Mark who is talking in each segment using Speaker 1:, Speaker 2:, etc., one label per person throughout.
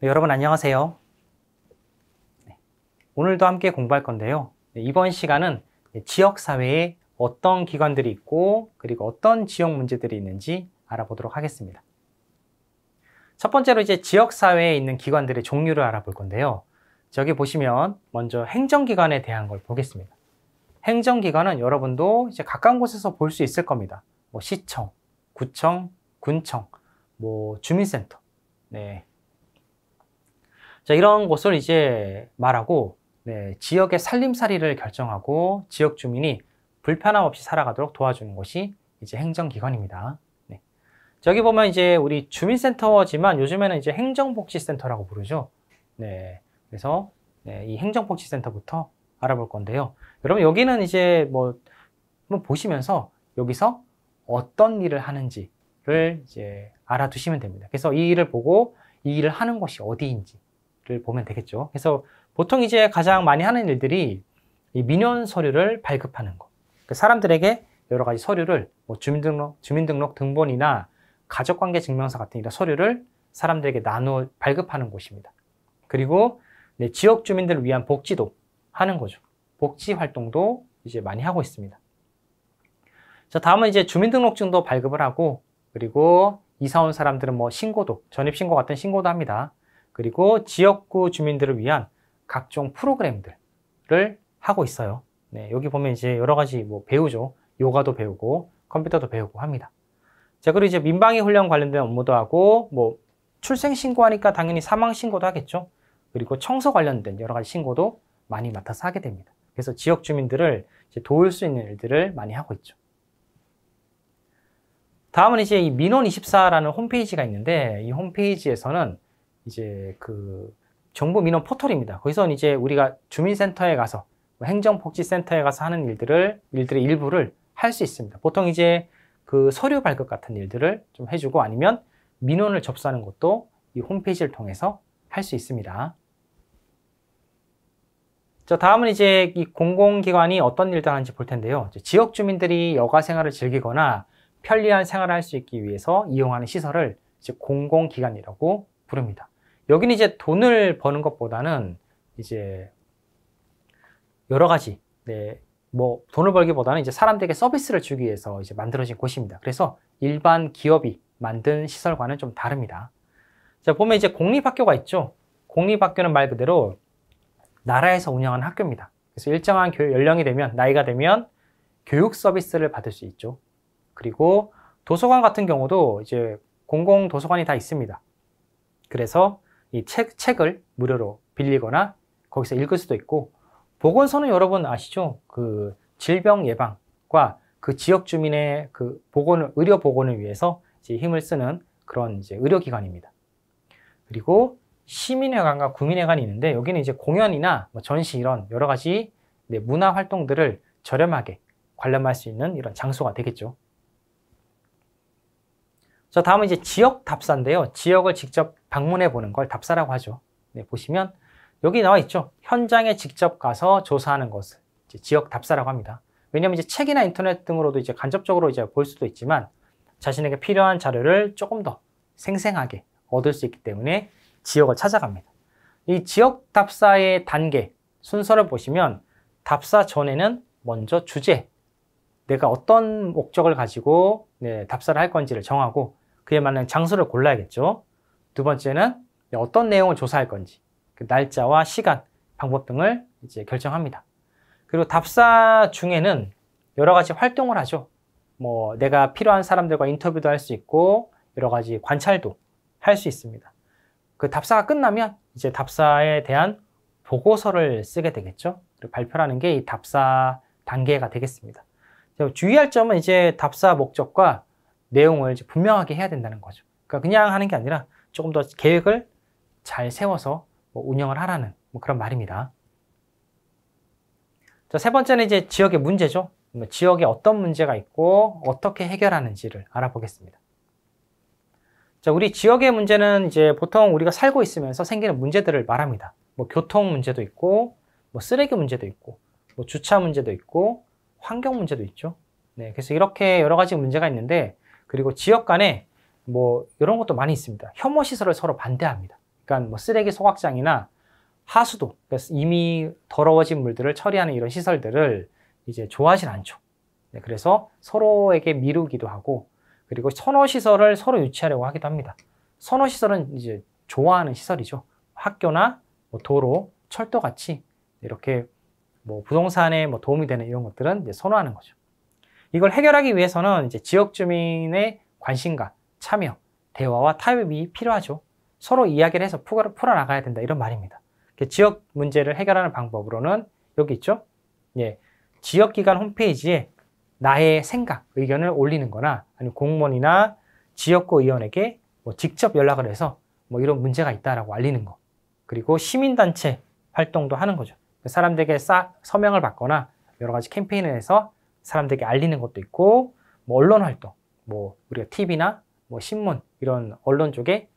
Speaker 1: 네, 여러분 안녕하세요. 오늘도 함께 공부할 건데요. 이번 시간은 지역사회에 어떤 기관들이 있고 그리고 어떤 지역 문제들이 있는지 알아보도록 하겠습니다. 첫 번째로 이제 지역사회에 있는 기관들의 종류를 알아볼 건데요. 저기 보시면 먼저 행정기관에 대한 걸 보겠습니다. 행정기관은 여러분도 이제 가까운 곳에서 볼 수 있을 겁니다. 뭐 시청, 구청, 군청, 뭐 주민센터. 네. 자, 이런 곳을 이제 말하고 지역의 살림살이를 결정하고 지역 주민이 불편함 없이 살아가도록 도와주는 곳이 이제 행정기관입니다. 네. 저기 보면 이제 우리 주민센터지만 요즘에는 이제 행정복지센터라고 부르죠. 네. 그래서 이 행정복지센터부터 알아볼 건데요. 여러분 여기는 이제 뭐 한번 보시면서 여기서 어떤 일을 하는지를 이제 알아두시면 됩니다. 그래서 이 일을 보고 이 일을 하는 곳이 어디인지를 보면 되겠죠. 그래서 보통 이제 가장 많이 하는 일들이 이 민원 서류를 발급하는 것. 사람들에게 여러 가지 서류를 뭐 주민등록 등본이나 가족관계증명서 같은 이런 서류를 사람들에게 나누어 발급하는 곳입니다. 그리고 지역 주민들을 위한 복지도 하는 거죠. 복지 활동도 이제 많이 하고 있습니다. 자, 다음은 이제 주민등록증도 발급을 하고 그리고 이사 온 사람들은 뭐 신고도, 전입신고 같은 신고도 합니다. 그리고 지역구 주민들을 위한 각종 프로그램들을 하고 있어요. 네, 여기 보면 이제 여러 가지 뭐 배우죠. 요가도 배우고 컴퓨터도 배우고 합니다. 자, 그리고 이제 민방위 훈련 관련된 업무도 하고 뭐 출생 신고하니까 당연히 사망 신고도 하겠죠. 그리고 청소 관련된 여러 가지 신고도 많이 맡아서 하게 됩니다. 그래서 지역 주민들을 이제 도울 수 있는 일들을 많이 하고 있죠. 다음은 이제 이 민원24라는 홈페이지가 있는데 이 홈페이지에서는 이제 그 정부 민원 포털입니다. 거기서는 이제 우리가 주민센터에 가서 행정복지센터에 가서 하는 일들의 일부를 할 수 있습니다. 보통 이제 그 서류 발급 같은 일들을 좀 해주고 아니면 민원을 접수하는 것도 이 홈페이지를 통해서 할 수 있습니다. 자, 다음은 이제 이 공공기관이 어떤 일들 하는지 볼 텐데요. 지역 주민들이 여가 생활을 즐기거나 편리한 생활을 할 수 있기 위해서 이용하는 시설을 이제 공공기관이라고 부릅니다. 여기는 이제 돈을 버는 것보다는 이제 여러 가지, 뭐 돈을 벌기보다는 이제 사람들에게 서비스를 주기 위해서 이제 만들어진 곳입니다. 그래서 일반 기업이 만든 시설과는 좀 다릅니다. 자, 보면 이제 공립학교가 있죠. 공립학교는 말 그대로 나라에서 운영하는 학교입니다. 그래서 일정한 교육 연령이 되면, 나이가 되면 교육 서비스를 받을 수 있죠. 그리고 도서관 같은 경우도 이제 공공 도서관이 다 있습니다. 그래서 이 책을 무료로 빌리거나 거기서 읽을 수도 있고, 보건소는 여러분 아시죠? 그 질병 예방과 그 지역 주민의 그 의료 보건을 위해서 이제 힘을 쓰는 그런 이제 의료기관입니다. 그리고 시민회관과 구민회관이 있는데 여기는 이제 공연이나 뭐 전시 이런 여러 가지 문화 활동들을 저렴하게 관람할 수 있는 이런 장소가 되겠죠. 자, 다음은 이제 지역 답사인데요. 지역을 직접 방문해 보는 걸 답사라고 하죠. 네, 보시면 여기 나와 있죠. 현장에 직접 가서 조사하는 것을 이제 지역 답사라고 합니다. 왜냐하면 이제 책이나 인터넷 등으로도 이제 간접적으로 이제 볼 수도 있지만 자신에게 필요한 자료를 조금 더 생생하게 얻을 수 있기 때문에 지역을 찾아갑니다. 이 지역 답사의 단계, 순서를 보시면 답사 전에는 먼저 주제, 내가 어떤 목적을 가지고 답사를 할 건지를 정하고 그에 맞는 장소를 골라야겠죠. 두 번째는 어떤 내용을 조사할 건지, 그 날짜와 시간, 방법 등을 이제 결정합니다. 그리고 답사 중에는 여러 가지 활동을 하죠. 뭐 내가 필요한 사람들과 인터뷰도 할 수 있고 여러 가지 관찰도 할 수 있습니다. 그 답사가 끝나면 이제 답사에 대한 보고서를 쓰게 되겠죠. 그리고 발표하는 게 이 답사 단계가 되겠습니다. 주의할 점은 이제 답사 목적과 내용을 이제 분명하게 해야 된다는 거죠. 그러니까 그냥 하는 게 아니라 조금 더 계획을 잘 세워서 뭐 운영을 하라는 뭐 그런 말입니다. 자, 세 번째는 이제 지역의 문제죠. 지역에 어떤 문제가 있고 어떻게 해결하는지를 알아보겠습니다. 자, 우리 지역의 문제는 이제 보통 우리가 살고 있으면서 생기는 문제들을 말합니다. 뭐 교통 문제도 있고, 뭐 쓰레기 문제도 있고, 뭐 주차 문제도 있고, 환경 문제도 있죠. 네, 그래서 이렇게 여러 가지 문제가 있는데, 그리고 지역 간에 뭐 이런 것도 많이 있습니다. 혐오 시설을 서로 반대합니다. 그러니까 뭐 쓰레기 소각장이나 하수도, 그러니까 이미 더러워진 물들을 처리하는 이런 시설들을 이제 좋아하진 않죠. 네, 그래서 서로에게 미루기도 하고, 그리고 선호시설을 서로 유치하려고 하기도 합니다. 선호시설은 이제 좋아하는 시설이죠. 학교나 뭐 도로, 철도 같이 이렇게 뭐 부동산에 뭐 도움이 되는 이런 것들은 이제 선호하는 거죠. 이걸 해결하기 위해서는 이제 지역 주민의 관심과 참여, 대화와 타협이 필요하죠. 서로 이야기를 해서 풀어나가야 된다, 이런 말입니다. 지역 문제를 해결하는 방법으로는 여기 있죠. 예, 지역기관 홈페이지에 나의 생각, 의견을 올리는 거나 아니면 공무원이나 지역구 의원에게 뭐 직접 연락을 해서 뭐 이런 문제가 있다라고 알리는 거. 그리고 시민단체 활동도 하는 거죠. 사람들에게 서명을 받거나 여러 가지 캠페인을 해서 사람들에게 알리는 것도 있고, 뭐 언론 활동, 뭐 우리가 TV나 뭐 신문 이런 언론 쪽에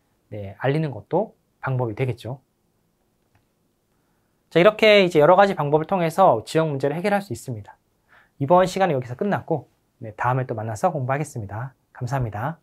Speaker 1: 알리는 것도 방법이 되겠죠. 자, 이렇게 이제 여러 가지 방법을 통해서 지역 문제를 해결할 수 있습니다. 이번 시간은 여기서 끝났고, 다음에 또 만나서 공부하겠습니다. 감사합니다.